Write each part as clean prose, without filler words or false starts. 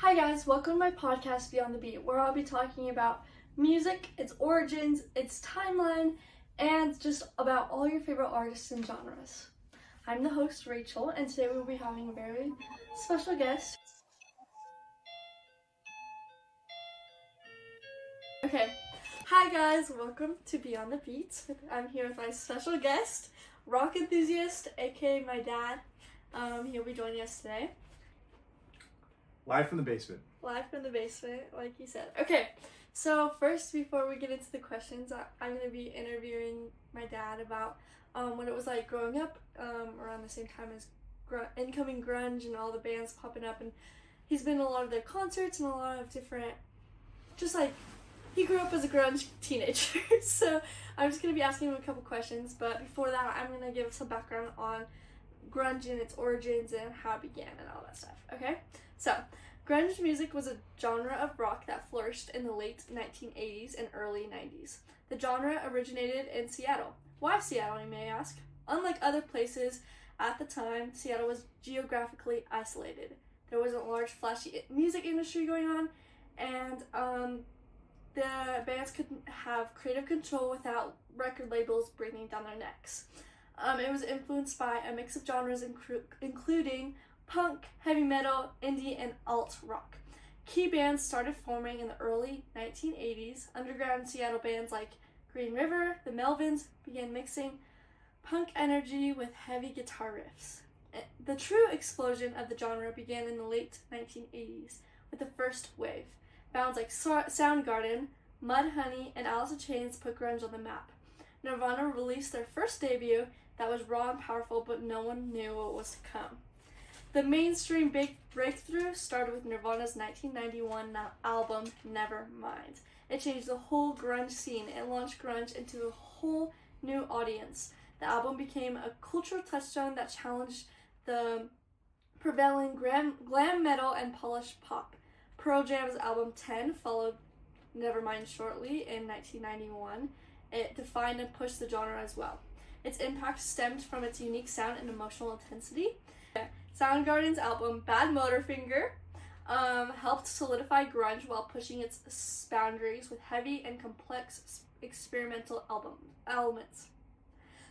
Hi guys, welcome to my podcast Beyond the Beat, where I'll be talking about music, its origins, its timeline, and just about all your favorite artists and genres. I'm the host, Rachel, and today we'll be having a very special guest. Okay, hi guys, welcome to Beyond the Beat. I'm here with my special guest, rock enthusiast, aka my dad. He'll be joining us today. Live from the basement. Live from the basement, like you said. Okay, so first, before we get into the questions, I'm going to be interviewing my dad about what it was like growing up around the same time as incoming grunge and all the bands popping up. And he's been to a lot of their concerts and a lot of different, just like, he grew up as a grunge teenager. So I'm just going to be asking him a couple questions. But before that, I'm going to give some background on grunge and its origins and how it began and all that stuff, okay? So, grunge music was a genre of rock that flourished in the late 1980s and early 90s. The genre originated in Seattle. Why Seattle, you may ask? Unlike other places at the time, Seattle was geographically isolated. There wasn't a large, flashy music industry going on, and the bands couldn't have creative control without record labels breathing down their necks. It was influenced by a mix of genres including punk, heavy metal, indie, and alt rock. Key bands started forming in the early 1980s. Underground Seattle bands like Green River, the Melvins began mixing punk energy with heavy guitar riffs. The true explosion of the genre began in the late 1980s with the first wave. Bands like Soundgarden, Mudhoney, and Alice in Chains put grunge on the map. Nirvana released their first debut that was raw and powerful, but no one knew what was to come. The mainstream big breakthrough started with Nirvana's 1991 album, Nevermind. It changed the whole grunge scene and launched grunge into a whole new audience. The album became a cultural touchstone that challenged the prevailing glam metal and polished pop. Pearl Jam's album 10 followed Nevermind shortly in 1991. It defined and pushed the genre as well. Its impact stemmed from its unique sound and emotional intensity. Soundgarden's album Bad Motorfinger helped solidify grunge while pushing its boundaries with heavy and complex experimental elements.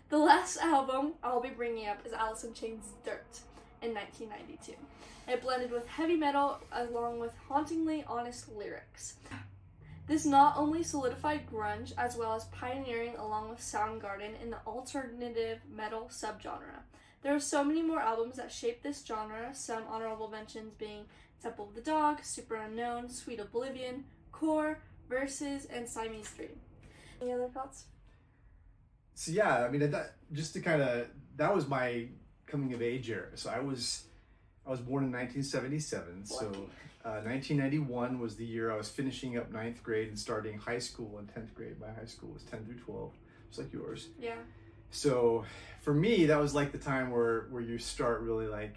The last album I'll be bringing up is Alice in Chains' Dirt in 1992. It blended with heavy metal along with hauntingly honest lyrics. This not only solidified grunge as well as pioneering along with Soundgarden in the alternative metal subgenre. There are so many more albums that shaped this genre, some honorable mentions being Temple of the Dog, Super Unknown, Sweet Oblivion, Core, Versus, and Siamese Dream. Any other thoughts? So yeah, I mean, that was my coming of age era. So I was born in 1977. So 1991 was the year I was finishing up 9th grade and starting high school in 10th grade. My high school was 10 through 12, just like yours. Yeah. So for me, that was like the time where you start really like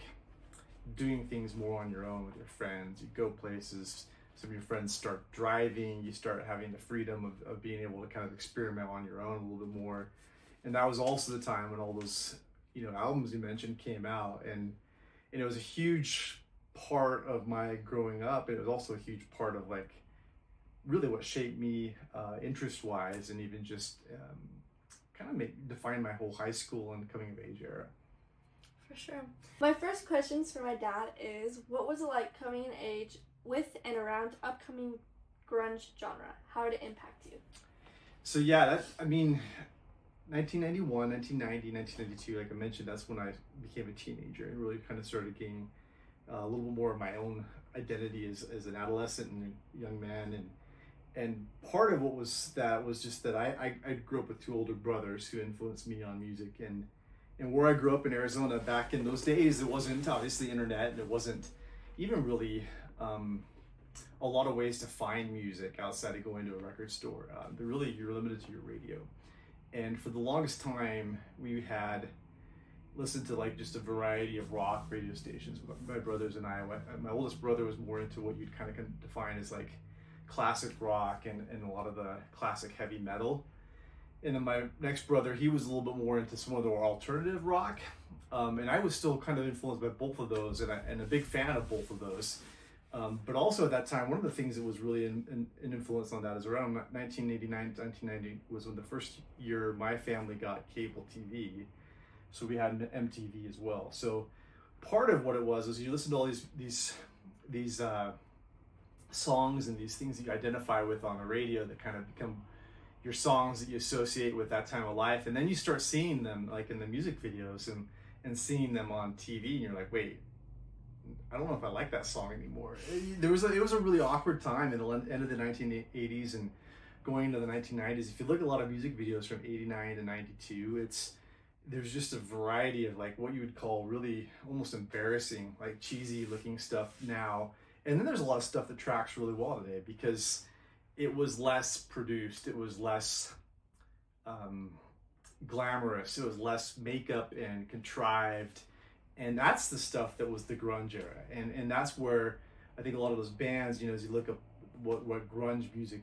doing things more on your own with your friends. You go places, some of your friends start driving, you start having the freedom of being able to kind of experiment on your own a little bit more. And that was also the time when all those, albums you mentioned came out, and it was a huge part of my growing up. It was also a huge part of like really what shaped me interest-wise, and even just kind of define my whole high school and coming of age era. For sure. My first questions for my dad is, what was it like coming of age with and around upcoming grunge genre? How did it impact you? So yeah, 1991, 1990, 1992, like I mentioned, that's when I became a teenager and really kind of started gaining a little bit more of my own identity as an adolescent and a young man. And part of what was just that I grew up with two older brothers who influenced me on music, and where I grew up in Arizona back in those days, it wasn't obviously internet, and it wasn't even really a lot of ways to find music outside of going to a record store. But really, you're limited to your radio. And for the longest time, we had listened to like just a variety of rock radio stations. My brothers and I, my oldest brother was more into what you'd kind of define as like classic rock and a lot of the classic heavy metal. And then my next brother, he was a little bit more into some of the more alternative rock. And I was still kind of influenced by both of those, and a big fan of both of those. But also at that time, one of the things that was really an influence on that is around 1989, 1990 was when the first year my family got cable TV. So we had an MTV as well. So part of what it was is you listen to all these songs and these things that you identify with on the radio that kind of become your songs that you associate with that time of life, and then you start seeing them like in the music videos and seeing them on TV, and you're like, wait, I don't know if I like that song anymore. It was a really awkward time in the end of the 1980s and going into the 1990s. If you look at a lot of music videos from 89 to 92, there's just a variety of like what you would call really almost embarrassing, like cheesy looking stuff now. And then there's a lot of stuff that tracks really well today because it was less produced, it was less glamorous, it was less makeup and contrived. And that's the stuff that was the grunge era. And that's where I think a lot of those bands, you know, as you look up what grunge music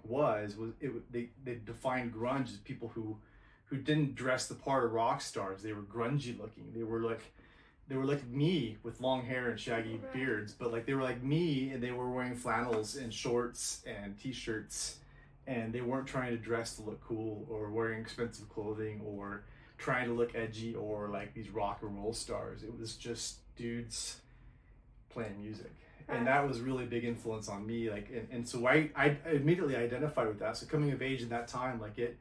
they defined grunge as people who didn't dress the part of rock stars. They were grungy looking. They were like me with long hair and shaggy beards, but like they were like me, and they were wearing flannels and shorts and t-shirts, and they weren't trying to dress to look cool or wearing expensive clothing or trying to look edgy or like these rock and roll stars. It was just dudes playing music. And that was really a big influence on me. Like, and so I immediately identified with that. So coming of age in that time, like it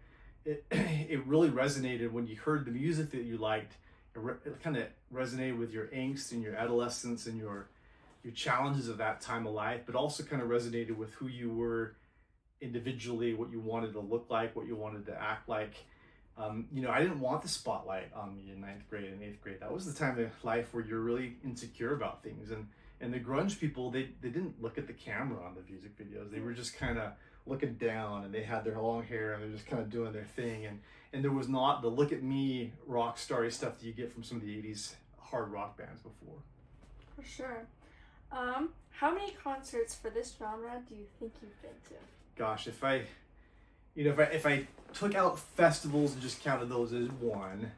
really resonated when you heard the music that you liked. It kind of resonated with your angst and your adolescence and your challenges of that time of life, but also kind of resonated with who you were individually, what you wanted to look like, what you wanted to act like. You know, I didn't want the spotlight on me in 9th grade and 8th grade. That was the time of life where you're really insecure about things. And the grunge people, they didn't look at the camera on the music videos. They were just kind of looking down, and they had their long hair, and they're just kind of doing their thing. And there was not the look at me rock starry stuff that you get from some of the 80s hard rock bands before. For sure. How many concerts for this genre do you think you've been to? Gosh, if I took out festivals and just counted those as one,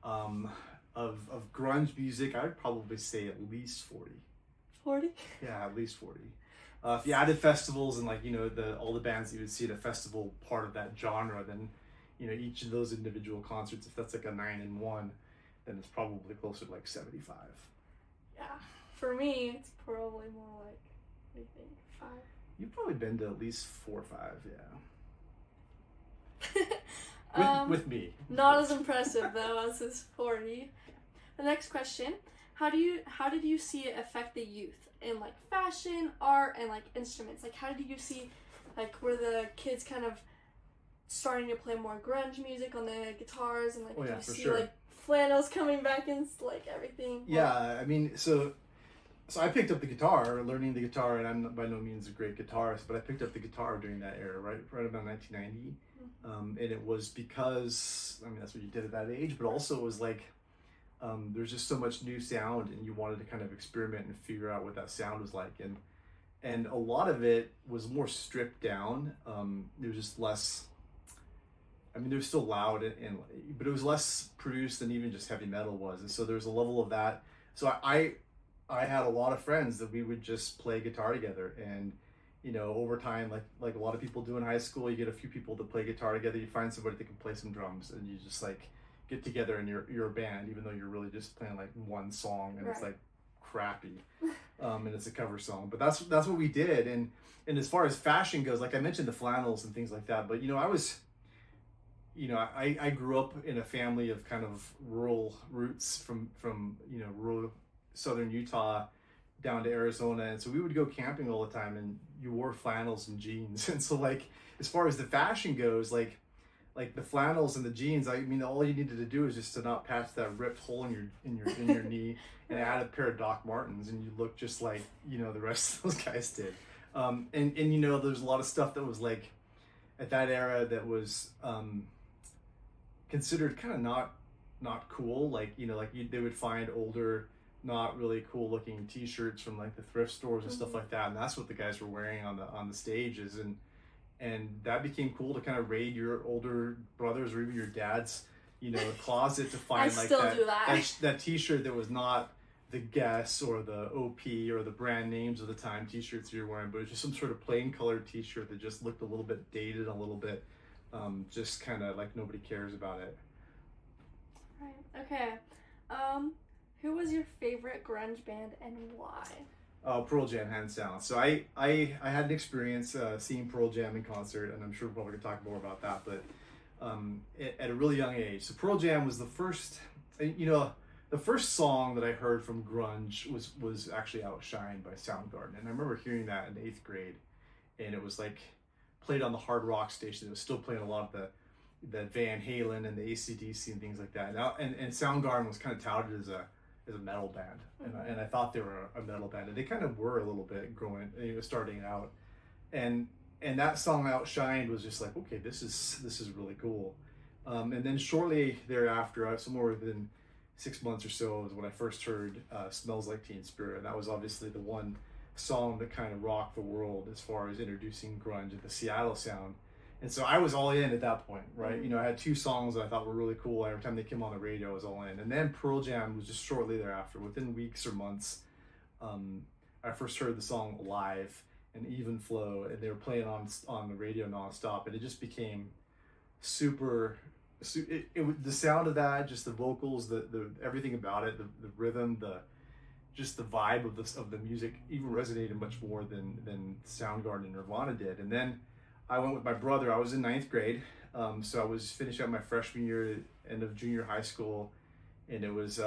of grunge music, I would probably say at least 40. 40? Yeah, at least 40. If you added festivals and like, you know, all the bands that you would see at a festival part of that genre, then, you know, each of those individual concerts, if that's like a 9 in 1, then it's probably closer to like 75. Yeah. For me, it's probably more like, what do you think, 5? You've probably been to at least 4 or 5, yeah. With me. Not as impressive though as this 40. The next question: How did you see it affect the youth in like fashion, art, and like instruments? Like, how did you see, like, were the kids kind of starting to play more grunge music on the guitars, and like, did you see like flannels coming back and like everything? Yeah, I mean, so I picked up the guitar, learning the guitar, and I'm by no means a great guitarist, but I picked up the guitar during that era, right about 1990. And it was because, I mean, that's what you did at that age, but also it was like, there's just so much new sound, and you wanted to kind of experiment and figure out what that sound was like. And a lot of it was more stripped down. There was just less, I mean, they were still loud, but it was less produced than even just heavy metal was. And so there's a level of that. So I had a lot of friends that we would just play guitar together, and you know, over time, like a lot of people do in high school, you get a few people to play guitar together. You find somebody that can play some drums, and you just like get together, and you're a band, even though you're really just playing like one song, and It's like crappy, and it's a cover song. But that's what we did. And as far as fashion goes, like I mentioned the flannels and things like that. But you know, I grew up in a family of kind of rural roots from you know, rural southern Utah down to Arizona, and so we would go camping all the time, and you wore flannels and jeans. And so like as far as the fashion goes, like the flannels and the jeans, I mean, all you needed to do is just to not patch that ripped hole in your knee, and add a pair of Doc Martens, and you look just like, you know, the rest of those guys did. And you know, there's a lot of stuff that was like at that era that was considered kind of not cool. Like, you know, like they would find older, not really cool looking t-shirts from like the thrift stores and stuff like that, and that's what the guys were wearing on the stages, and that became cool to kind of raid your older brothers or even your dad's, you know, closet to find like that t-shirt that was not the Guess or the OP or the brand names of the time t-shirts you're wearing, but it's just some sort of plain colored t-shirt that just looked a little bit dated, a little bit just kind of like nobody cares about it. Right. Okay. Who was your favorite grunge band and why? Pearl Jam, hands down. So I had an experience seeing Pearl Jam in concert, and I'm sure we're probably gonna talk more about that, but at a really young age. So Pearl Jam was the first, the first song that I heard from grunge was actually Outshine by Soundgarden. And I remember hearing that in 8th grade, and it was like played on the hard rock station. It was still playing a lot of the Van Halen and the AC/DC and things like that. And Soundgarden was kind of touted as a metal band, and I thought they were a metal band, and they kind of were a little bit starting out, and that song Outshined was just like, okay, this is really cool, and then shortly thereafter, somewhere within 6 months or so, was when I first heard Smells Like Teen Spirit, and that was obviously the one song that kind of rocked the world as far as introducing grunge and the Seattle sound. And so I was all in at that point, right? I had 2 songs that I thought were really cool. Every time they came on the radio, I was all in. And then Pearl Jam was just shortly thereafter, within weeks or months. I first heard the song Live and Even Flow, and they were playing on the radio nonstop, and it just became super. The sound of that, just the vocals, the everything about it, the rhythm, just the vibe of the music even resonated much more than Soundgarden and Nirvana did. And then I went with my brother. I was in 9th grade, so I was finishing up my freshman year, end of junior high school, and it was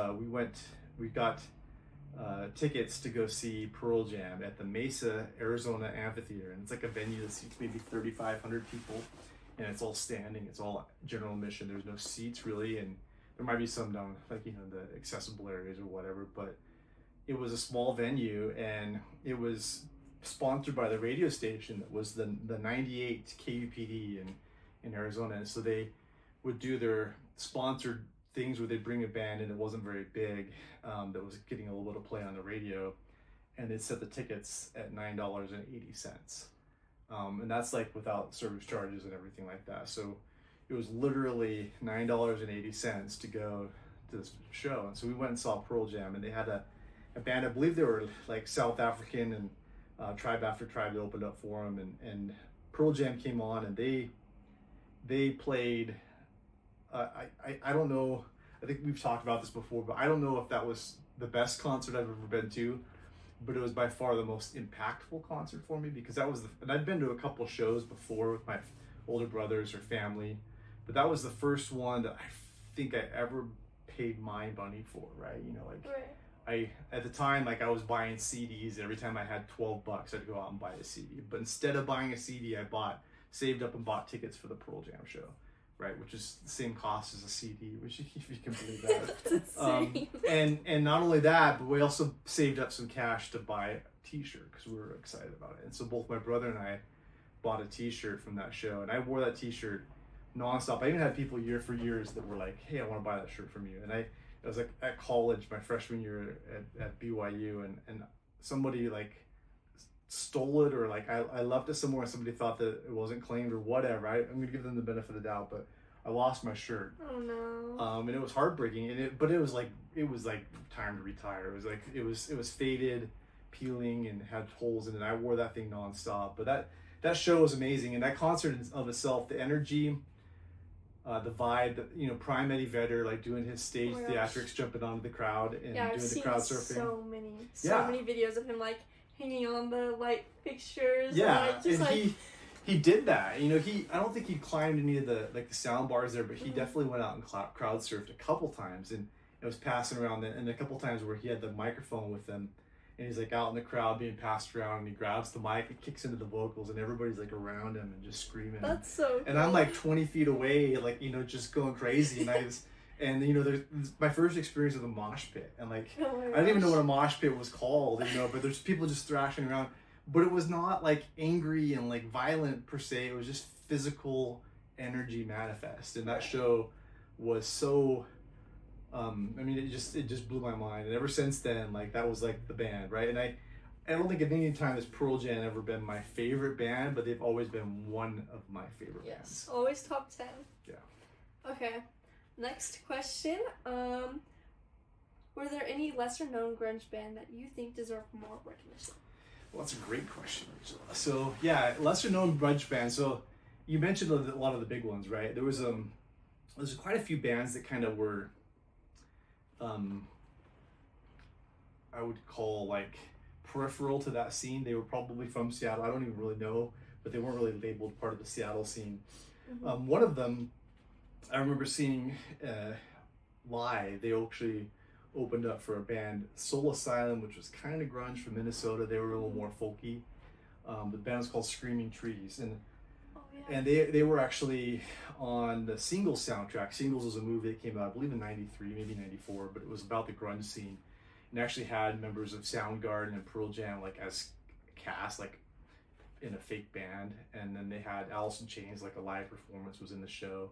we got tickets to go see Pearl Jam at the Mesa, Arizona Amphitheater, and it's like a venue that seats maybe 3,500 people, and it's all standing. It's all general admission. There's no seats really, and there might be some down like the accessible areas or whatever, but it was a small venue, and it was sponsored by the radio station that was the 98 KUPD in Arizona. And so they would do their sponsored things where they'd bring a band in that wasn't very big, that was getting a little bit of play on the radio, and they'd set the tickets at $9.80. And that's like without service charges and everything like that. So it was literally $9.80 to go to this show. And so we went and saw Pearl Jam, and they had a band, I believe they were like South African, and Tribe After Tribe opened up for them, and Pearl Jam came on, and they played. I don't know. I think we've talked about this before, but I don't know if that was the best concert I've ever been to, but it was by far the most impactful concert for me, because that was and I'd been to a couple shows before with my older brothers or family, but that was the first one that I think I ever paid my money for, right? Right. At the time, I was buying CDs. Every time I had $12, I'd go out and buy a CD. But instead of buying a CD, I saved up and bought tickets for the Pearl Jam show, right? Which is the same cost as a CD, which if you can believe that. That's insane. And not only that, but we also saved up some cash to buy a T-shirt because we were excited about it. And so both my brother and I bought a T-shirt from that show, and I wore that T-shirt nonstop. I even had people for years that were like, "Hey, I want to buy that shirt from you," and I was like at college, my freshman year at BYU, and somebody stole it, or I left it somewhere and somebody thought that it wasn't claimed or whatever. I'm gonna give them the benefit of the doubt, but I lost my shirt. Oh no. And it was heartbreaking, but it was like time to retire. It was faded, peeling, and had holes in it. I wore that thing nonstop. But that show was amazing, and that concert in of itself, the energy, the vibe, Prime Eddie Vedder doing his stage theatrics, jumping onto the crowd and doing the crowd surfing. So many videos of him hanging on the light fixtures. Yeah, and he did that. I don't think he climbed any of the sound bars there, but he definitely went out and crowd surfed a couple times, and it was passing around. And a couple times where he had the microphone with him, and he's out in the crowd being passed around, and he grabs the mic and kicks into the vocals, and everybody's around him and just screaming. That's so cool. And I'm 20 feet away, just going crazy. And there's my first experience with a mosh pit, and I didn't even know what a mosh pit was called, but there's people just thrashing around, but it was not angry and violent per se. It was just physical energy manifest, and that show was so. It just blew my mind, and ever since then, that was the band, right? And I don't think at any time has Pearl Jam ever been my favorite band, but they've always been one of my favorite bands. Always top 10. Yeah. Okay. Next question. were there any lesser known grunge band that you think deserve more recognition? Well, that's a great question, Rachel. So yeah, lesser known grunge bands. So you mentioned a lot of the big ones, right? There's quite a few bands that kind of were, I would call like peripheral to that scene. They were probably from Seattle. I don't even really know, but they weren't really labeled part of the Seattle scene. Mm-hmm. One of them, I remember seeing live. They actually opened up for a band, Soul Asylum, which was kind of grunge from Minnesota. They were a little more folky. The band was called Screaming Trees, and they were actually on the Singles soundtrack. Singles was a movie that came out, I believe, in '93, maybe '94, but it was about the grunge scene, and actually had members of Soundgarden and Pearl Jam like as cast, like in a fake band, and then they had Alice in Chains, like a live performance was in the show.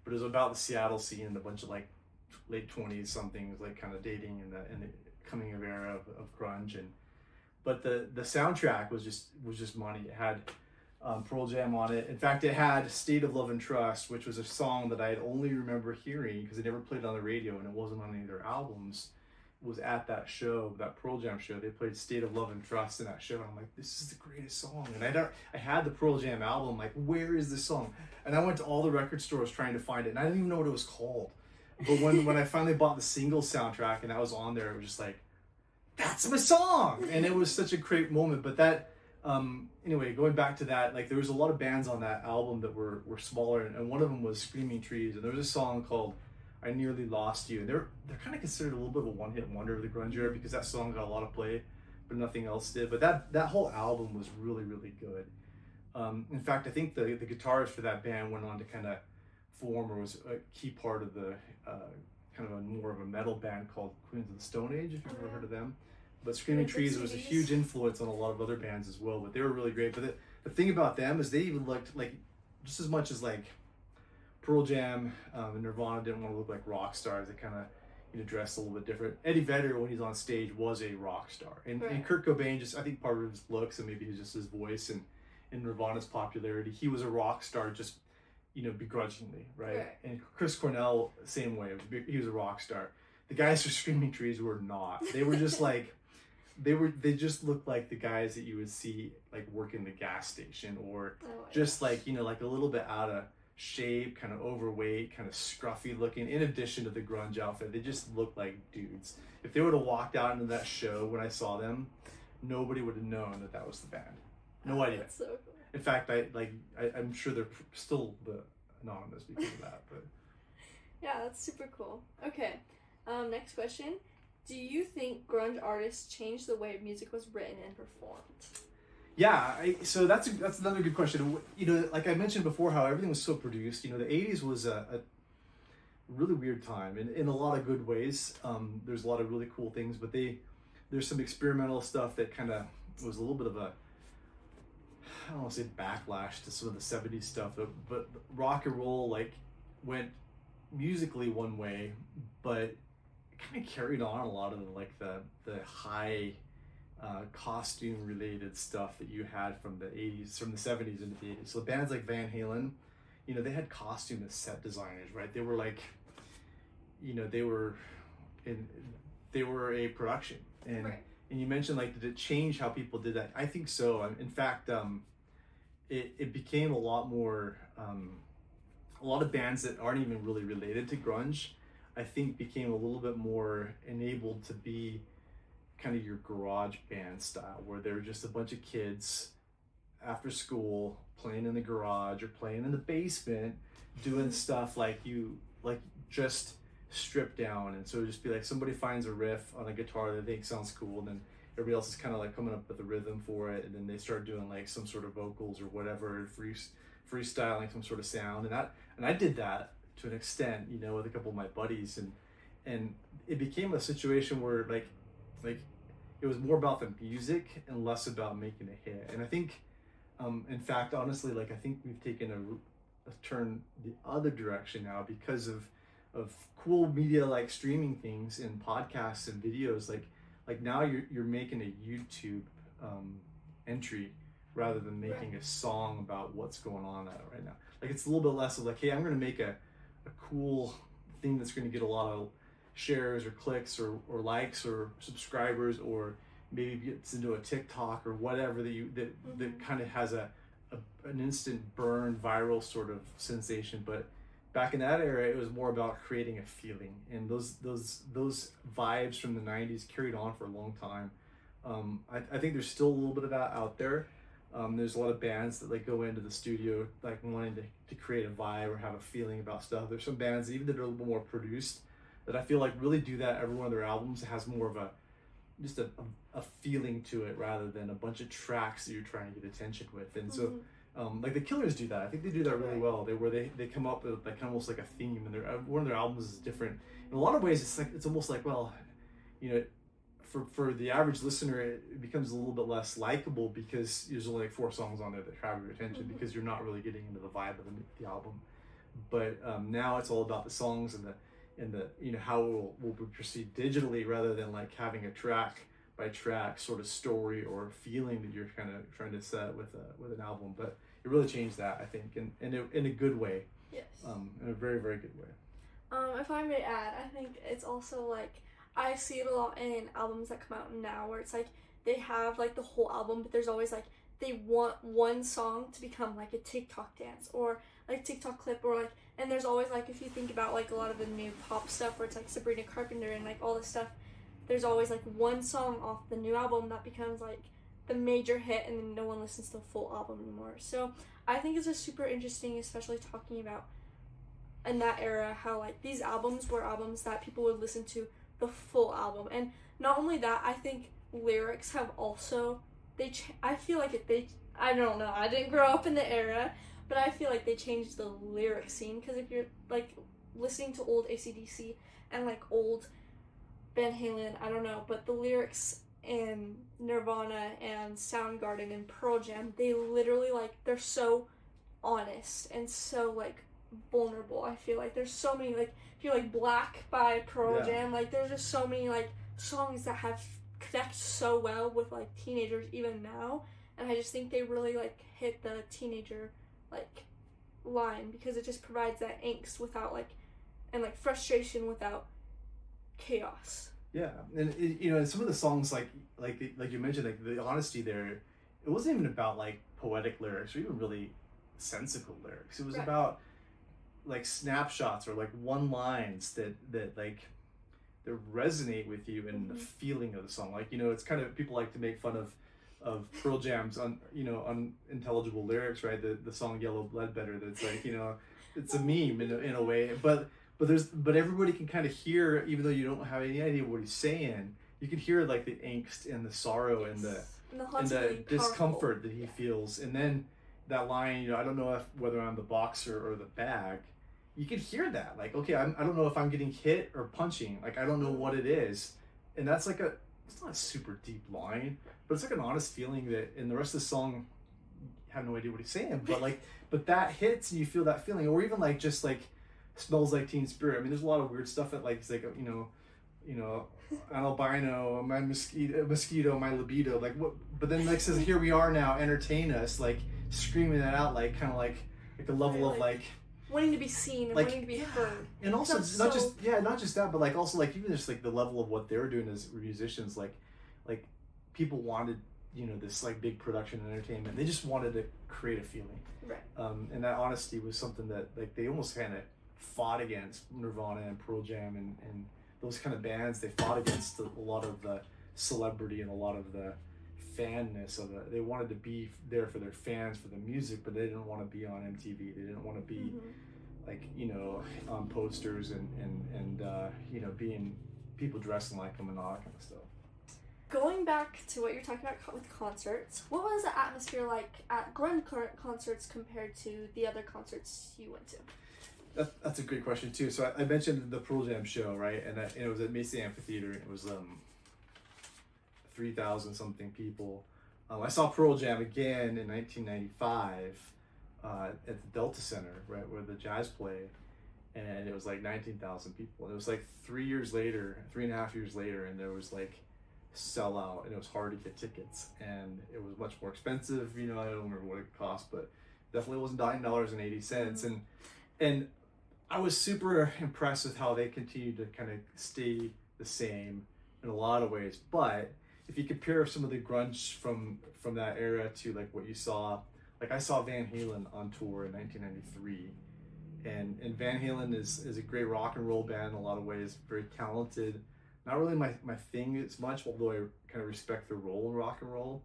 But it was about the Seattle scene and a bunch of like late 20s somethings, like kind of dating in the coming of era of grunge. And but the soundtrack was just money. It had Pearl Jam on it. In fact, it had State of Love and Trust, which was a song that I only remember hearing because they never played it on the radio and it wasn't on any of their albums. It was at that show, that Pearl Jam show. They played State of Love and Trust in that show, and I'm like, this is the greatest song. And I had the Pearl Jam album, like, where is this song? And I went to all the record stores trying to find it, and I didn't even know what it was called. But when I finally bought the single soundtrack and that was on there, it was just like, that's my song! And it was such a great moment. But that, anyway, going back to that, like there was a lot of bands on that album that were smaller, and one of them was Screaming Trees, and there was a song called I Nearly Lost You. And they're kind of considered a little bit of a one-hit wonder of the grunge era because that song got a lot of play, but nothing else did. But that whole album was really, really good. In fact, I think the guitarist for that band went on to kind of form, or was a key part of the kind of more of a metal band called Queens of the Stone Age, if you've ever heard of them. But Screaming Trees was a huge influence on a lot of other bands as well, but they were really great. But the thing about them is they even looked like, just as much as like Pearl Jam and Nirvana didn't want to look like rock stars, they kind of dressed a little bit different. Eddie Vedder, when he's on stage, was a rock star. And Kurt Cobain, just I think part of his looks and maybe just his voice and Nirvana's popularity, he was a rock star just begrudgingly, right? And Chris Cornell, same way, he was a rock star. The guys for Screaming Trees were not. They were just like, they just looked like the guys that you would see like working the gas station, or just like, like a little bit out of shape, kind of overweight, kind of scruffy looking, in addition to the grunge outfit. They just looked like dudes. If they would have walked out into that show when I saw them, nobody would have known that was the band. No idea. That's so cool. In fact, I'm sure they're still anonymous because of that. But yeah, that's super cool. Okay, next question. Do you think grunge artists changed the way music was written and performed? Yeah, so that's another good question. Like I mentioned before, how everything was so produced. The 80s was a really weird time in a lot of good ways. There's a lot of really cool things, but there's some experimental stuff that kind of was a little bit of a, I don't want to say backlash to some of the 70s stuff, but rock and roll like went musically one way, but it kind of carried on a lot of the high costume related stuff that you had from the 80s, from the 70s into the 80s. So bands like Van Halen, they had costume and set designers, right? They were like, they were a production. And right. And you mentioned like, did it change how people did that? I think so. In fact, it became a lot more, a lot of bands that aren't even really related to grunge, I think became a little bit more enabled to be kind of your garage band style, where they're just a bunch of kids after school playing in the garage or playing in the basement, doing stuff like just stripped down. And so just be like, somebody finds a riff on a guitar that they think sounds cool, and then everybody else is kind of like coming up with a rhythm for it, and then they start doing like some sort of vocals or whatever, freestyling some sort of sound. And I did that to an extent, with a couple of my buddies, and it became a situation where like it was more about the music and less about making a hit. And I think, in fact, honestly, like I think we've taken a turn the other direction now because of cool media like streaming things and podcasts and videos. Like now you're making a YouTube entry rather than making a song about what's going on right now. Like it's a little bit less of like, hey, I'm going to make a cool thing that's going to get a lot of shares or clicks or likes or subscribers, or maybe gets into a TikTok or whatever that kind of has an instant burn viral sort of sensation. But back in that era, it was more about creating a feeling, and those vibes from the 90s carried on for a long time. I think there's still a little bit of that out there. There's a lot of bands that like go into the studio like wanting to create a vibe or have a feeling about stuff. There's some bands even that are a little more produced that I feel like really do that. Every one of their albums has more of a feeling to it rather than a bunch of tracks that you're trying to get attention with. And so like the Killers do that. I think they do that really well. They come up with like almost like a theme, and one of their albums is different. In a lot of ways, it's almost like, well, you know, for the average listener, it becomes a little bit less likable because there's only like 4 songs on there that have your attention because you're not really getting into the vibe of the album. But now it's all about the songs and the you know how we'll proceed digitally rather than like having a track by track sort of story or feeling that you're kind of trying to set with an album. But it really changed that, I think, in a good way. Yes. In a very, very good way. If I may add, I think it's also like I see it a lot in albums that come out now where it's like they have like the whole album, but there's always like they want one song to become like a TikTok dance or like TikTok clip, or like, and there's always like, if you think about like a lot of the new pop stuff where it's like Sabrina Carpenter and like all this stuff, there's always like one song off the new album that becomes like the major hit, and then no one listens to the full album anymore. So I think it's just super interesting, especially talking about in that era how like these albums were albums that people would listen to the full album. And not only that, I think lyrics have also I feel like I don't know, I didn't grow up in the era, but I feel like they changed the lyric scene, because if you're like listening to old AC/DC and like old Van Halen, I don't know, but the lyrics in Nirvana and Soundgarden and Pearl Jam, they literally like, they're so honest and so like vulnerable. I feel like there's so many, like if you like Black by Pearl Jam, like there's just so many like songs that have connect so well with like teenagers even now, and I just think they really like hit the teenager like line, because it just provides that angst without like, and like frustration without chaos. Yeah, and you know, and some of the songs like you mentioned, like the honesty there, it wasn't even about like poetic lyrics or even really sensical lyrics. It was about like snapshots or like one lines that like that resonate with you and the feeling of the song. Like, you know, it's kind of, people like to make fun of Pearl Jam's unintelligible lyrics, right? The song Yellow Ledbetter, that's like, you know, it's a meme in a way, but everybody can kind of hear, even though you don't have any idea what he's saying, you can hear like the angst and the sorrow and the discomfort that he feels. And then that line, you know, I don't know whether I'm the boxer or the bag, you can hear that, like, okay, I don't know if I'm getting hit or punching, like I don't know what it is. And that's like it's not a super deep line, but it's like an honest feeling that in the rest of the song you have no idea what he's saying, but that hits and you feel that feeling. Or even like just like Smells Like Teen Spirit. I mean, there's a lot of weird stuff that like, it's like, you know, an albino, my mosquito, my libido, like what, but then like says, here we are now, entertain us, like screaming that out, like kind of like a level of like wanting to be seen and like, wanting to be heard. And also not just that, but like also like even just like the level of what they were doing as musicians, like people wanted, you know, this like big production and entertainment. They just wanted to create a feeling. Right. And that honesty was something that like they almost kind of fought against Nirvana and Pearl Jam and those kind of bands. They fought against a lot of the celebrity and a lot of the fanness of it. They wanted to be there for their fans, for the music, but they didn't want to be on MTV. They didn't want to be like, you know, on posters and you know, being people dressing like them and all that kind of stuff. Going back to what you're talking about with concerts, what was the atmosphere like at Grunge concerts compared to the other concerts you went to? That's a great question too. So I mentioned the Pearl Jam show, right? And it was at Macy Amphitheater. It was 3,000 something people. I saw Pearl Jam again in 1995 at the Delta Center, right, where the Jazz play, and it was like 19,000 people. And it was like 3.5 years later, and there was like sellout, and it was hard to get tickets, and it was much more expensive. You know, I don't remember what it cost, but definitely wasn't $9.80. And I was super impressed with how they continued to kind of stay the same in a lot of ways. But if you compare some of the grunge from that era to like what you saw, like I saw Van Halen on tour in 1993, and Van Halen is a great rock and roll band in a lot of ways, very talented. Not really my thing as much, although I kind of respect their role in rock and roll.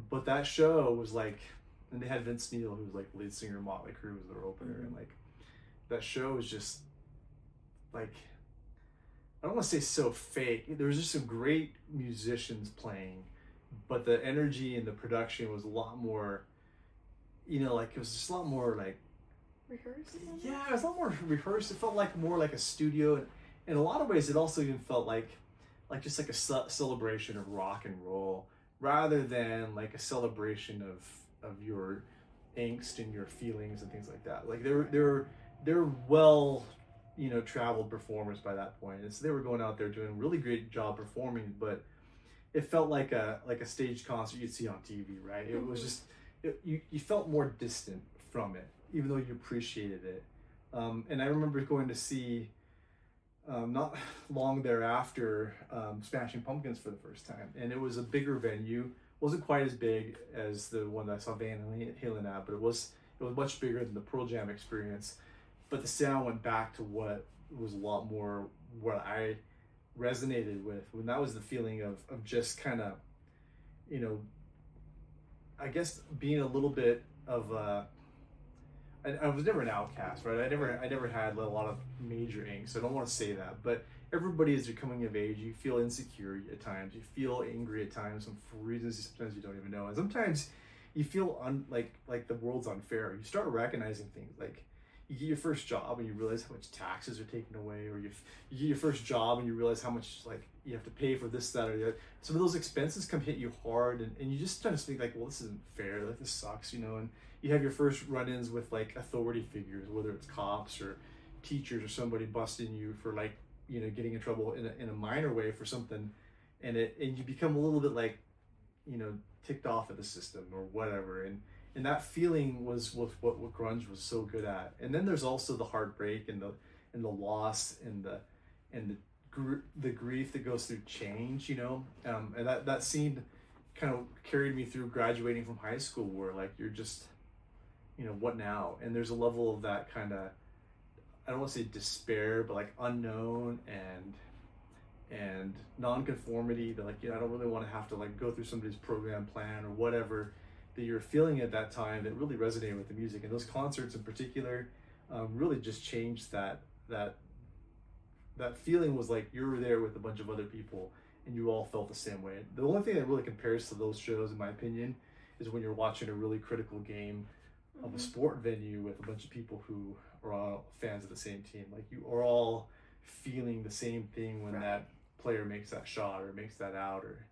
But that show was like, and they had Vince Neil, who was like lead singer of Motley Crue, was their opener, and like that show was just like, I don't want to say so fake. There was just some great musicians playing, but the energy and the production was a lot more, like it was just a lot more like Rehearsed? Yeah, it was a lot more rehearsed. It felt like more like a studio, and in a lot of ways, it also even felt like just like a celebration of rock and roll, rather than like a celebration of your angst and your feelings and things like that. Like they're well, traveled performers by that point, and so they were going out there doing a really great job performing, but it felt like a stage concert you'd see on TV, right? It was just you felt more distant from it, even though you appreciated it. And I remember going to see, not long thereafter, Smashing Pumpkins for the first time, and it was a bigger venue. Wasn't quite as big as the one that I saw Van Halen at, but it was much bigger than the Pearl Jam experience. But the sound went back to what was a lot more what I resonated with, when that was the feeling of just kind of, I guess being a little bit of I was never an outcast, right? I never had a lot of major angst. I don't want to say that, but everybody, as you're coming of age, you feel insecure at times. You feel angry at times, and for reasons sometimes you don't even know. And sometimes you feel like the world's unfair. You start recognizing things like you get your first job and you realize how much taxes are taken away, or you get your first job and you realize how much like you have to pay for this, that, or the other. Some of those expenses come hit you hard, and you just kind of think like, well, this isn't fair. Like, this sucks, and you have your first run-ins with like authority figures, whether it's cops or teachers or somebody busting you for like, getting in trouble in a minor way for something, and you become a little bit like, ticked off at the system or whatever, and that feeling was what grunge was so good at. And then there's also the heartbreak and the loss and the grief that goes through change, and that scene kind of carried me through graduating from high school, where like you're just, what now? And there's a level of that kind of, I don't want to say despair, but like unknown and non-conformity, that like, I don't really want to have to like go through somebody's program plan or whatever that you're feeling at that time, that really resonated with the music. And those concerts in particular really just changed that feeling. Was like you were there with a bunch of other people and you all felt the same way. The only thing that really compares to those shows, in my opinion, is when you're watching a really critical game of a sport venue with a bunch of people who are all fans of the same team. Like you are all feeling the same thing when that player makes that shot or makes that out, or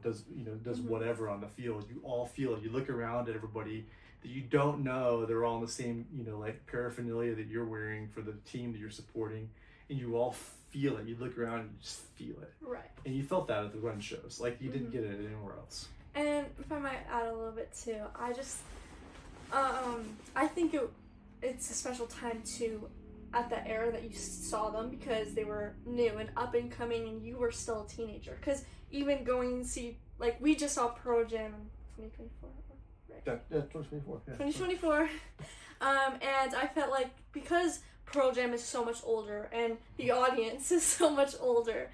does whatever on the field. You all feel it. You look around at everybody that you don't know, they're all in the same like paraphernalia that you're wearing for the team that you're supporting, and you all feel it. You look around and you just feel it, right? And you felt that at the run shows, like you didn't get it anywhere else. And if I might add a little bit too, I just I think it's a special time too, at that era that you saw them, because they were new and up and coming and you were still a teenager. Because even going and see, like, we just saw Pearl Jam in 2024, right? Yeah, 2024. Yeah. 2024. And I felt like, because Pearl Jam is so much older and the audience is so much older,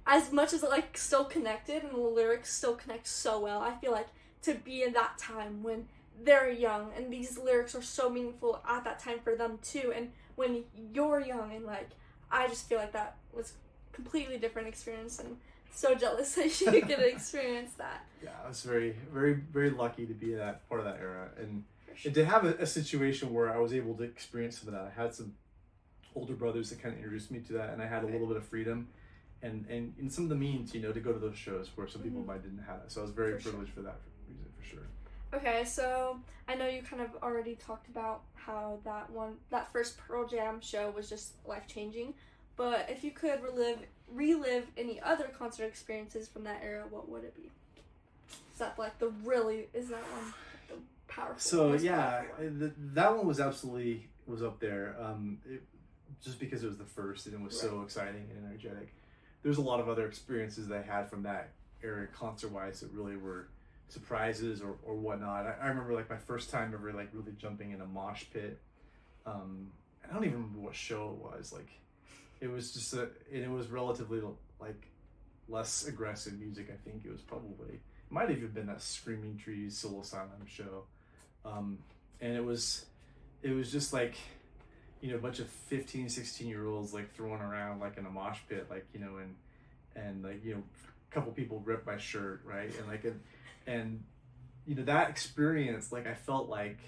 as much as it like still connected and the lyrics still connect so well, I feel like to be in that time when they're young and these lyrics are so meaningful at that time for them too, and when you're young, and like I just feel like that was completely different experience, and so jealous that you could experience that. Yeah, I was very, very, very lucky to be that part of that era, and Sure. and to have a situation where I was able to experience some of that. I had some older brothers that kind of introduced me to that, and I had a little bit of freedom and some of the means, to go to those shows where some people might didn't have it. So I was very privileged for that reason, for sure. Okay, so I know you kind of already talked about how that first Pearl Jam show was just life-changing, but if you could relive any other concert experiences from that era, what would it be? Is that like is that one the powerful? So yeah, that one was absolutely was up there. Just because it was the first and it was so exciting and energetic. There's a lot of other experiences that I had from that era concert-wise that really were surprises or whatnot. I remember like my first time ever like really jumping in a mosh pit. I don't even remember what show it was. Like, it was just and it was relatively like less aggressive music. I think it was probably, it might have even been that Screaming Trees Soul Asylum show. And it was just like, you know, a bunch of 15, 16-year-olds like throwing around like in a mosh pit, like, you know, and like, you know, a couple people ripped my shirt, right? And like, and you know, that experience, like, I felt like,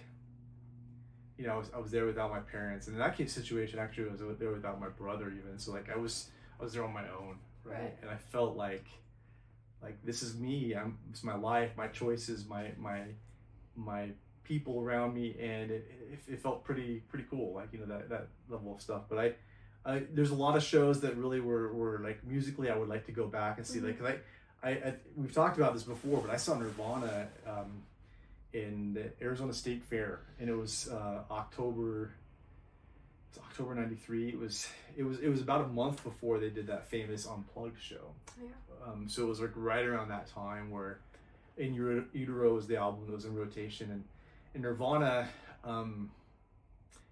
you know, I was there without my parents, and in that case situation, actually, I was there without my brother even. So like, I was there on my own, right? And I felt like this is me. It's my life, my choices, my people around me, and it felt pretty cool, like, you know, that level of stuff. But I there's a lot of shows that really were like musically I would like to go back and see, like, 'cause I we've talked about this before, but I saw Nirvana in the Arizona State Fair, and it was October '93. It was about a month before they did that famous Unplugged show. So it was like right around that time where In Utero was the album that was in rotation, and Nirvana,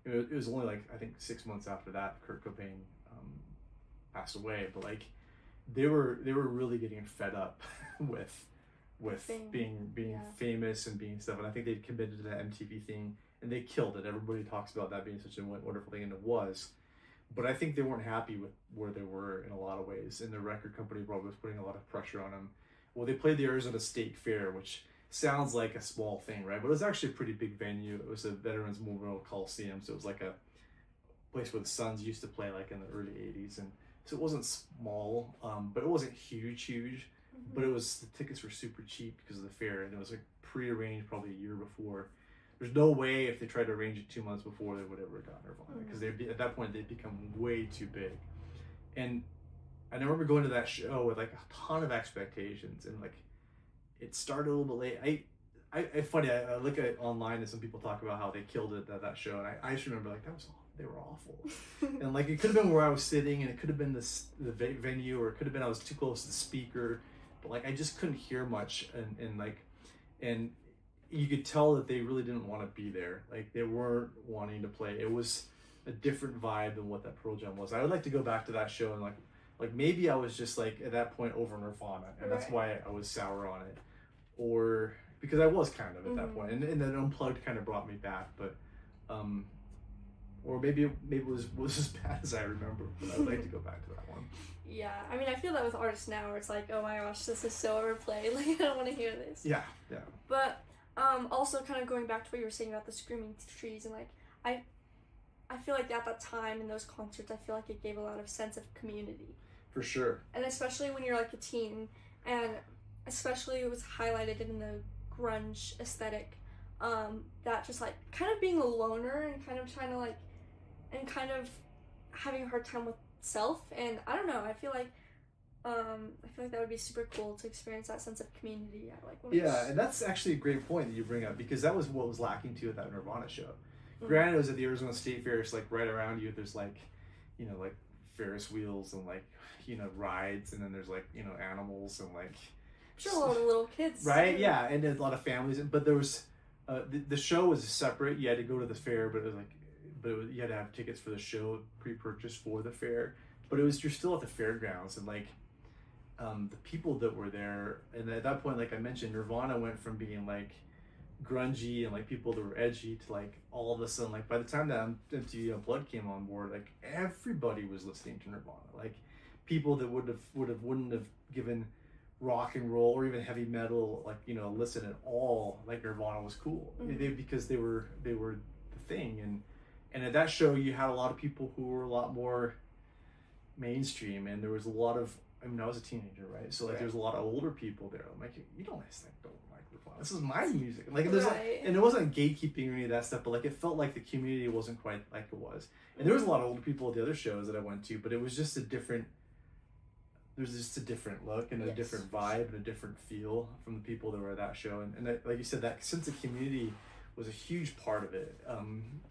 it was only like I think 6 months after that Kurt Cobain passed away, but like they were really getting fed up with being famous and being stuff, and I think they committed to that MTV thing, and they killed it. Everybody talks about that being such a wonderful thing, and it was. But I think they weren't happy with where they were in a lot of ways, and the record company probably was putting a lot of pressure on them. Well, they played the Arizona State Fair, which sounds like a small thing, right? But it was actually a pretty big venue. It was a Veterans Memorial Coliseum, so it was like a place where the Suns used to play, like in the early '80s, and so it wasn't small, but it wasn't huge. Mm-hmm. But the tickets were super cheap because of the fair, and it was like pre-arranged probably a year before. There's no way if they tried to arrange it 2 months before they would ever have gotten Nirvana, because at that point they'd become way too big. And I remember going to that show with like a ton of expectations, and like it started a little bit late. I look at it online and some people talk about how they killed it at that show, and I just remember like they were awful. And like it could have been where I was sitting, and it could have been the venue, or it could have been I was too close to the speaker, but like I just couldn't hear much, and you could tell that they really didn't want to be there. Like they weren't wanting to play. It was a different vibe than what that Pearl Jam was. I would like to go back to that show and like maybe I was just like at that point over Nirvana, and that's why I was sour on it, or because I was kind of at that point, and then Unplugged kind of brought me back, but or maybe it was as bad as I remember, but I would like to go back to that one. Yeah, I mean, I feel that with artists now, where it's like, oh my gosh, this is so overplayed, like I don't want to hear this. Yeah. But also kind of going back to what you were saying about the Screaming Trees, and like I feel like at that time in those concerts, I feel like it gave a lot of sense of community. For sure. And especially when you're like a teen, and especially it was highlighted in the grunge aesthetic, that just like kind of being a loner and kind of trying to like, and kind of having a hard time with self, and I don't know, I feel like that would be super cool to experience that sense of community. And that's actually a great point that you bring up, because that was what was lacking too at that Nirvana show. Granted, it was at the Arizona State Fair, so like right around you there's like, you know, like Ferris wheels and like, you know, rides, and then there's like, you know, animals and like, I'm sure a lot of little kids, right? Yeah, and there's a lot of families, but there was the show was separate. You had to go to the fair, but it was like, you had to have tickets for the show pre-purchased for the fair, but you're still at the fairgrounds, and like the people that were there, and at that point, like I mentioned, Nirvana went from being like grungy and like people that were edgy to like all of a sudden, like by the time that MTV Unplugged came on board, like everybody was listening to Nirvana. Like people that wouldn't have given rock and roll or even heavy metal like, you know, listen at all, like Nirvana was cool. Because they were the thing. And at that show you had a lot of people who were a lot more mainstream, and there was a lot of, I mean, I was a teenager, right? So like there's a lot of older people there. I'm like, you don't like Nirvana. This is my music. Like there's and it wasn't gatekeeping or any of that stuff, but like it felt like the community wasn't quite like it was. And there was a lot of older people at the other shows that I went to, but it was just a different look and a different vibe and a different feel from the people that were at that show. And like you said, that sense of community was a huge part of it.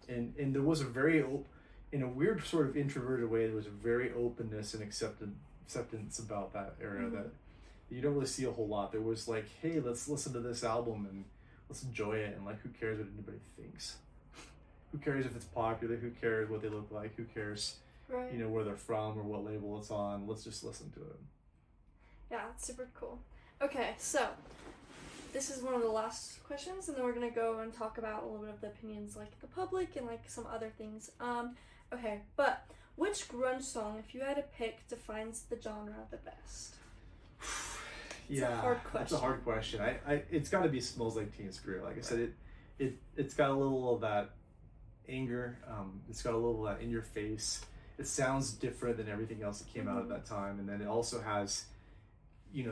And there was in a weird sort of introverted way, there was a very openness and acceptance about that era that you don't really see a whole lot. There was like, hey, let's listen to this album and let's enjoy it, and like, who cares what anybody thinks? Who cares if it's popular? Who cares what they look like? Who cares, right. Where they're from or what label it's on? Let's just listen to it. Yeah, it's super cool. Okay, so this is one of the last questions, and then we're gonna go and talk about a little bit of the opinions, like the public and like some other things. Okay, but which grunge song, if you had to pick, defines the genre the best? It's a hard question. It's a hard question. It's got to be "Smells Like Teen Spirit." Like I said, it's got a little of that anger. It's got a little of that in your face. It sounds different than everything else that came out at that time, and then it also has,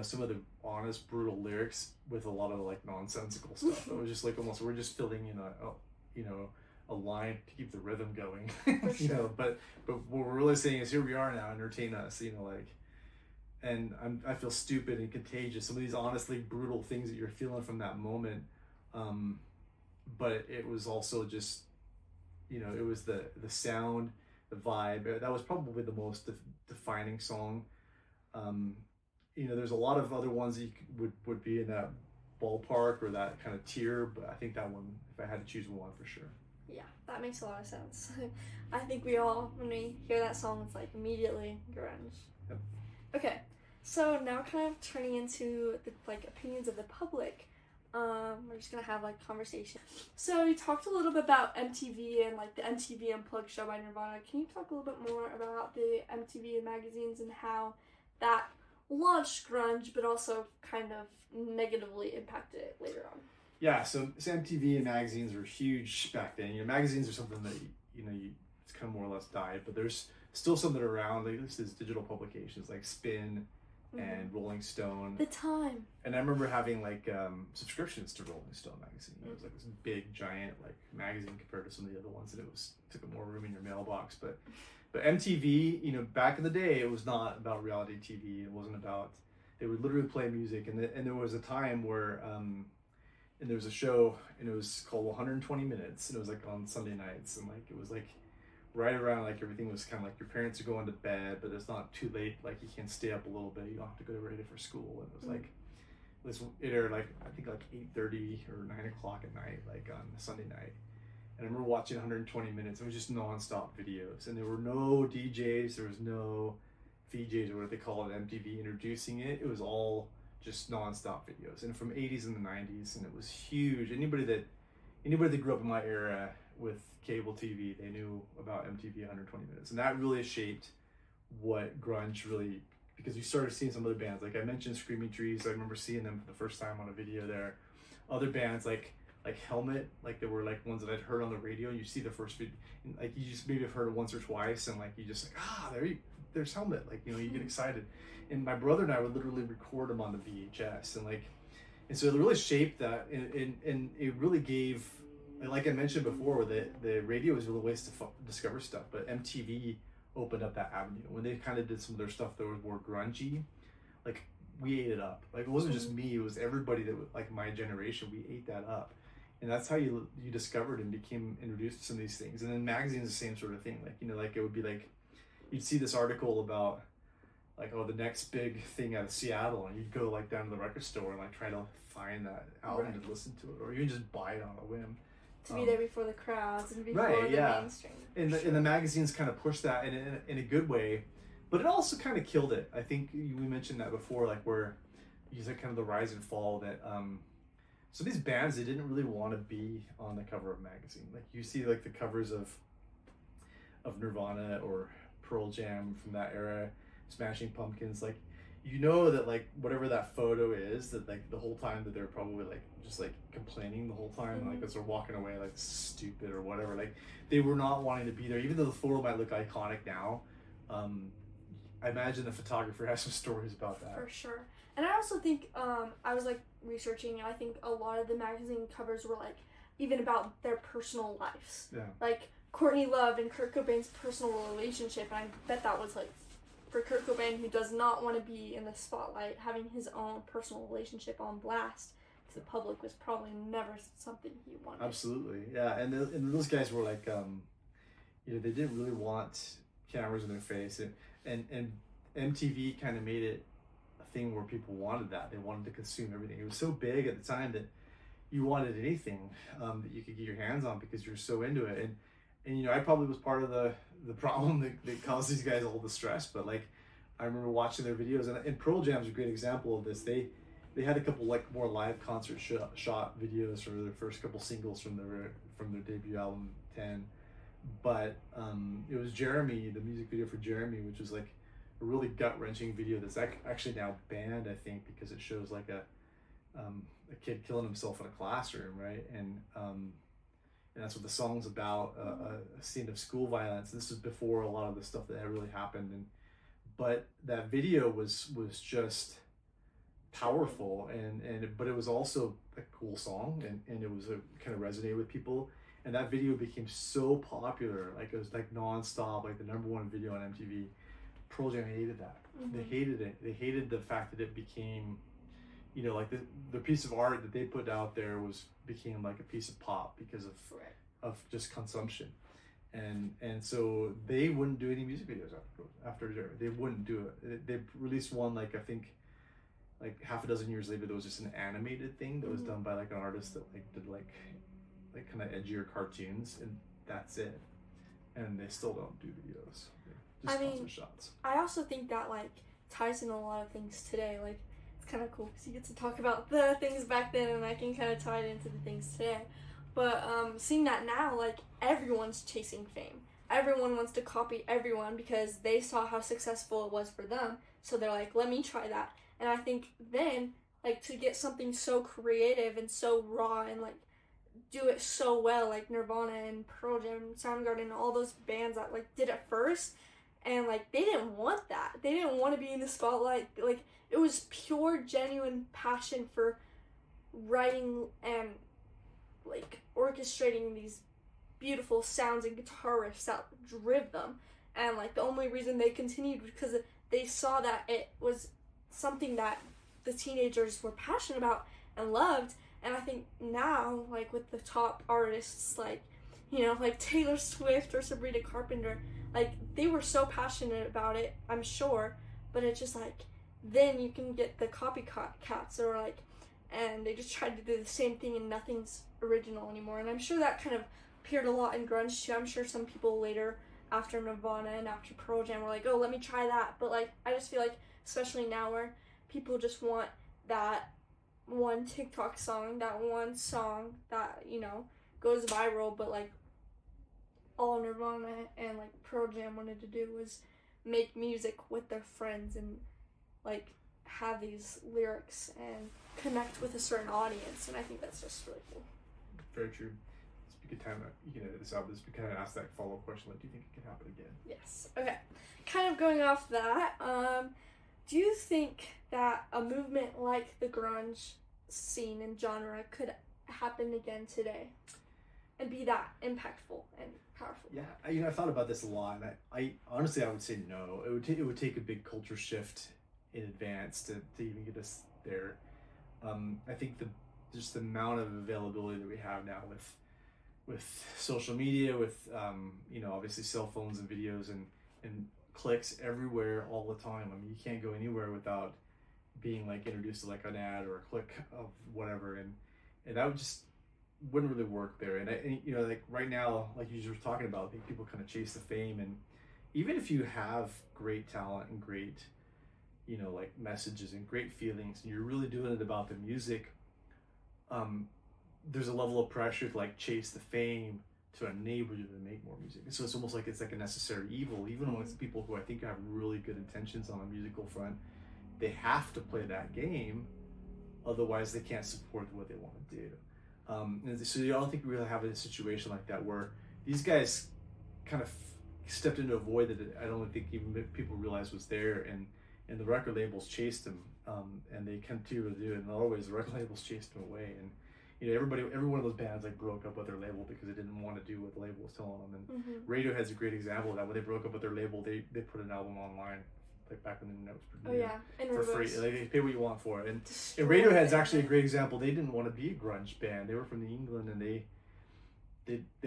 some of the honest, brutal lyrics with a lot of like nonsensical stuff. It was just like almost we're just filling in a line to keep the rhythm going, But what we're really saying is, here we are now, entertain us, And I feel stupid and contagious. Some of these honestly brutal things that you're feeling from that moment, but it was also just, it was the sound, the vibe. That was probably the most defining song. There's a lot of other ones that would be in that ballpark or that kind of tier, but I think that one, if I had to choose one, for sure. Yeah, that makes a lot of sense. I think we all, when we hear that song, it's like immediately grunge. Yep. Okay, so now kind of turning into the like opinions of the public. We're just gonna have like conversation. So you talked a little bit about MTV and like the MTV Unplugged show by Nirvana. Can you talk a little bit more about the MTV and magazines and how that launched grunge, but also kind of negatively impacted it later on? Yeah, so MTV and magazines were huge back then. Magazines are something that it's kind of more or less died, but there's still something around. Like this is digital publications like Spin and Rolling Stone. The time. And I remember having like subscriptions to Rolling Stone magazine. It was like this big giant like magazine compared to some of the other ones, and it took up more room in your mailbox. But MTV, back in the day, it was not about reality TV. It wasn't about. They would literally play music, and there was a time where. And there was a show, and it was called 120 Minutes, and it was like on Sunday nights, and like it was like right around like everything was kind of like your parents are going to bed, but it's not too late, like you can stay up a little bit, you don't have to go ready for school. And it was like it aired like I think like 8:30 or 9 o'clock at night, like on Sunday night. And I remember watching 120 Minutes. It was just nonstop videos, and there were no DJs, there was no VJs or what they call it, MTV introducing it. It was all just nonstop videos, and from 80s and the 90s, and it was huge. Anybody that grew up in my era with cable TV, they knew about MTV 120 Minutes, and that really shaped what grunge really, because you started seeing some other bands, like I mentioned Screaming Trees. I remember seeing them for the first time on a video there. Other bands like Helmet, like they were like ones that I'd heard on the radio, and you see the first video, like you just maybe have heard it once or twice, and like you just like there's Helmet, like you get excited. And my brother and I would literally record them on the VHS, and so it really shaped that, and it really gave, like I mentioned before, the radio was really a ways to discover stuff, but MTV opened up that avenue when they kind of did some of their stuff that was more grungy. Like we ate it up. Like it wasn't just me; it was everybody that like my generation. We ate that up, and that's how you discovered and became introduced to some of these things. And then magazines, the same sort of thing. Like like it would be like you'd see this article about. Like, the next big thing out of Seattle, and you'd go like down to the record store and like try to find that album to listen to it, or even just buy it on a whim. To be there before the crowds and before the mainstream. And the magazines kind of pushed that in a good way, but it also kind of killed it. I think we mentioned that before, like where you said kind of the rise and fall that so these bands, they didn't really want to be on the cover of a magazine. Like you see like the covers of Nirvana or Pearl Jam from that era. Smashing Pumpkins, like that like whatever that photo is, that like the whole time that they're probably like just like complaining the whole time, like as they're walking away like stupid or whatever, like they were not wanting to be there, even though the photo might look iconic now. I imagine the photographer has some stories about that. For sure. And I also think I was like researching, and I think a lot of the magazine covers were like even about their personal lives. Yeah. Like Courtney Love and Kurt Cobain's personal relationship, and I bet that was like for Kurt Cobain, who does not want to be in the spotlight, having his own personal relationship on blast, to the public was probably never something he wanted. Absolutely, yeah. And those guys were like, you know, they didn't really want cameras in their face, and MTV kind of made it a thing where people wanted that. They wanted to consume everything. It was so big at the time that you wanted anything that you could get your hands on because you're so into it. And you know, I probably was part of the problem that caused these guys all the stress. But like, I remember watching their videos, and Pearl Jam's a great example of this. They had a couple like more live concert shot videos for their first couple singles from their debut album 10. But it was Jeremy, the music video for Jeremy, which was like a really gut-wrenching video that's actually now banned, I think, because it shows like a kid killing himself in a classroom, right? And that's what the song's about, a scene of school violence. This is before a lot of the stuff that had really happened, but that video was just powerful, but it was also a cool song, and it was kind of resonated with people. And that video became so popular, like it was like nonstop, like the #1 video on MTV. Pearl Jam hated that. Mm-hmm. They hated it. They hated the fact that it became, you know, like the piece of art that they put out there became like a piece of pop because of just consumption. And so they wouldn't do any music videos after Jeremy. They wouldn't do it. They released one, like I think like half a dozen years later. There was just an animated thing that was done by like an artist that like did like kind of edgier cartoons, and that's it. And they still don't do videos. Just concert shots. I also think that like ties in a lot of things today. Like it's kind of cool because you get to talk about the things back then, and I can kind of tie it into the things today. But seeing that now, like everyone's chasing fame. Everyone wants to copy everyone because they saw how successful it was for them. So they're like, let me try that. And I think then, like, to get something so creative and so raw and like do it so well, like Nirvana and Pearl Jam, Soundgarden, all those bands that like did it first, and like they didn't want that. They didn't want to be in the spotlight. Like it was pure, genuine passion for writing and like orchestrating these beautiful sounds and guitar riffs that drive them. And like the only reason they continued was because they saw that it was something that the teenagers were passionate about and loved. And I think now, like with the top artists, like, you know, like Taylor Swift or Sabrina Carpenter, like they were so passionate about it, I'm sure, but it's just like, then you can get the copycats or like, and they just tried to do the same thing and nothing's original anymore. And I'm sure that kind of appeared a lot in grunge too. I'm sure some people later after Nirvana and after Pearl Jam were like, oh, let me try that. But like, I just feel like, especially now where people just want that one TikTok song, that one song that, you know, goes viral, but like all Nirvana and like Pearl Jam wanted to do was make music with their friends and like have these lyrics and connect with a certain audience, and I think that's just really cool. Very true. It's a good time that you can edit this out, but we kind of ask that follow-up question, like, do you think it can happen again? Yes. Okay. Kind of going off that, do you think that a movement like the grunge scene and genre could happen again today and be that impactful and powerful? Yeah, you know, I thought about this a lot, and I honestly, I would say no. It would take a big culture shift in advance to even get us there. I think just the amount of availability that we have now with social media, with you know, obviously cell phones and videos and clicks everywhere all the time. I mean, you can't go anywhere without being like introduced to like an ad or a click of whatever, and that wouldn't really work there. And you know, like right now, like you were talking about, I think people kind of chase the fame, and even if you have great talent and great, you know, like messages and great feelings, and you're really doing it about the music, there's a level of pressure to like chase the fame to enable you to make more music. And so it's almost like it's like a necessary evil, even amongst people who I think have really good intentions on a musical front. They have to play that game, otherwise they can't support what they want to do. And so I don't think we really have a situation like that where these guys kind of stepped into a void that I don't think even people realized was there, and the record labels chased them, and they continue to do it. In other ways, the record labels chased them away, and you know, every one of those bands like broke up with their label because they didn't want to do what the label was telling them. And Radiohead's a great example of that. When they broke up with their label, they put an album online like back when the internet was pretty Oh new, yeah, and for free. Robos. Like, you pay what you want for it. And Destroyed Radiohead's the actually a internet. great example. They didn't want to be a grunge band. They were from England, and they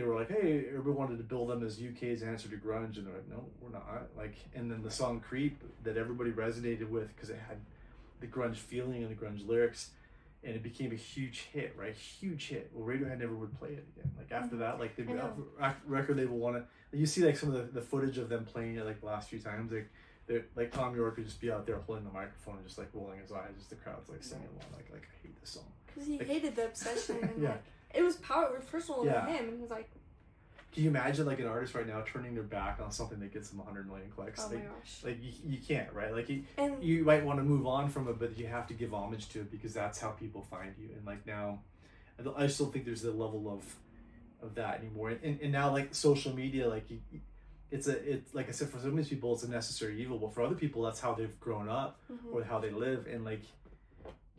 were like, hey, everybody wanted to build them as UK's answer to grunge, and they're like, no, we're not. Like, and then the song "Creep" that everybody resonated with because it had the grunge feeling and the grunge lyrics, and it became a huge hit, right? Huge hit. Well, Radiohead never would play it again. Like after that, like the record label wanted. You see like some of the footage of them playing it like the last few times, like Tom York would just be out there holding the microphone and just like rolling his eyes, just the crowd's like singing along, like I hate this song. Because he like, hated the obsession and yeah. like it was personal to him, and he was like, can you imagine like an artist right now turning their back on something that gets them 100 million clicks? oh like, my gosh. like you can't, right? Like And you might want to move on from it, but you have to give homage to it because that's how people find you. And like now, I still think there's the level of that anymore. And now like social media, like it's like I said, for some of these people it's a necessary evil, but for other people that's how they've grown up or how they live. And like,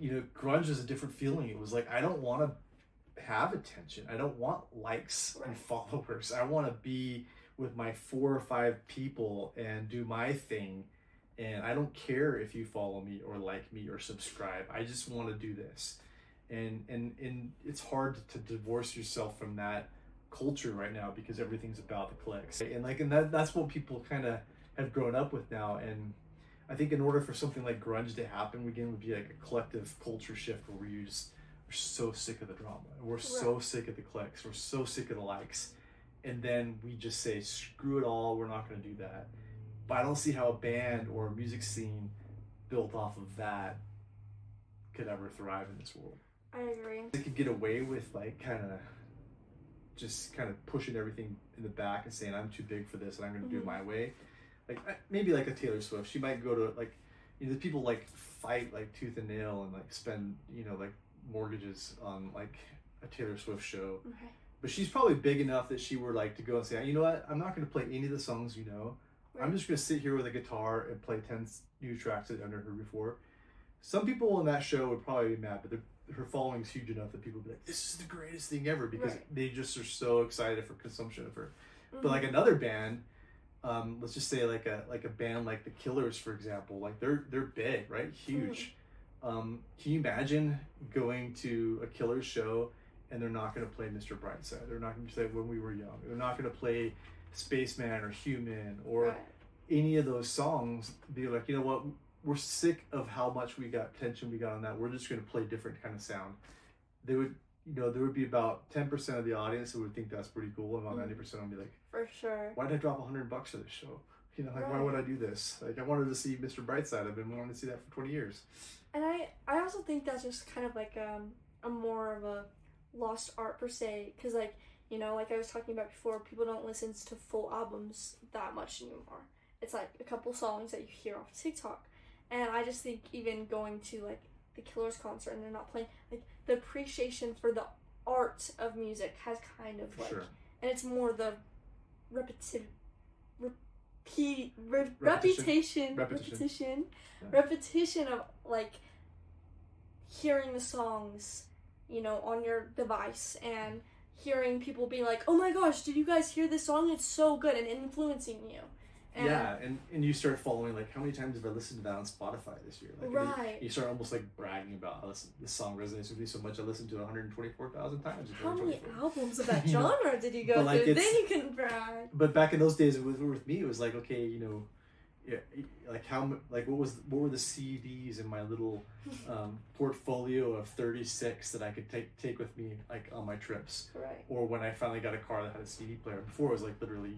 you know, grunge is a different feeling. It was like, I don't want to have attention. I don't want likes and followers. I want to be with my 4 or 5 people and do my thing. And I don't care if you follow me or like me or subscribe. I just want to do this. And it's hard to divorce yourself from that culture right now because everything's about the clicks. And that's what people kind of have grown up with now. And I think in order for something like grunge to happen again would be like a collective culture shift where we're so sick of the drama. We're so sick of the clicks. We're so sick of the likes. And then we just say, screw it all, we're not going to do that. But I don't see how a band or a music scene built off of that could ever thrive in this world. I agree. They could get away with like kind of pushing everything in the back and saying, I'm too big for this and I'm going to do it my way. Like maybe like a Taylor Swift. She might go to like, you know, people like fight like tooth and nail and like spend, you know, like mortgages on like a Taylor Swift show. Okay. But she's probably big enough that she were like to go and say, you know what, I'm not going to play any of the songs you know. I'm just going to sit here with a guitar and play 10 new tracks that I've never heard before. Some people in that show would probably be mad, but her following's huge enough that people would be like, this is the greatest thing ever because they just are so excited for consumption of her. But like another band, let's just say like a band like the Killers, for example, like they're big, right? Huge. Can you imagine going to a Killers show and they're not going to play Mr. Brightside? They're not going to play When We Were Young. They're not going to play Spaceman or Human or any of those songs. Be like, you know what? We're sick of how much attention we got on that. We're just going to play different kind of sound. They would, you know, there would be about 10% of the audience who would think that's pretty cool, and about 90% would be like, for sure. Why did I drop $100 for this show? You know, like why would I do this? Like I wanted to see Mr. Brightside. I've been wanting to see that for 20 years. And I also think that's just kind of like a more of a lost art per se, because like, you know, like I was talking about before, people don't listen to full albums that much anymore. It's like a couple songs that you hear off TikTok. And I just think even going to like the Killers concert and they're not playing, like the appreciation for the art of music has kind of like, and it's more the repetition of like hearing the songs, you know, on your device and hearing people be like, oh my gosh, did you guys hear this song? It's so good, and influencing you. And and you start following like, how many times have I listened to that on Spotify this year? Like, you start almost like bragging about, this song resonates with me so much I listened to it 124,000 times. How many albums of that genre did you go through? Like, then you can brag. But back in those days with me, it was like, okay, you know, like what were the CDs in my little portfolio of 36 that I could take with me like on my trips, or when I finally got a car that had a CD player. Before it was like literally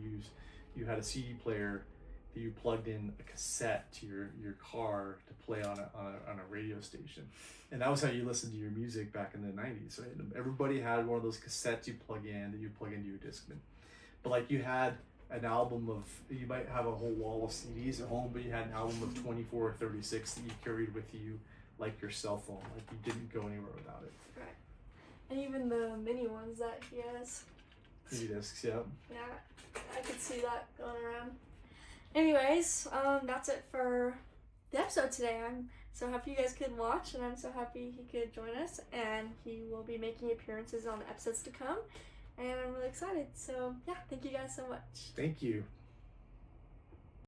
you had a CD player that you plugged in a cassette to your car to play on a radio station, and that was how you listened to your music back in the 90s. Right? Everybody had one of those cassettes you plug into your Discman, but like you had an album of, you might have a whole wall of CDs at home, but you had an album of 24 or 36 that you carried with you like your cell phone. Like you didn't go anywhere without it. Right. And even the mini ones that he has. Mini discs, yeah. Yeah, I could see that going around. Anyways, that's it for the episode today. I'm so happy you guys could watch, and I'm so happy he could join us, and he will be making appearances on the episodes to come. And I'm really excited. So, yeah, thank you guys so much. Thank you.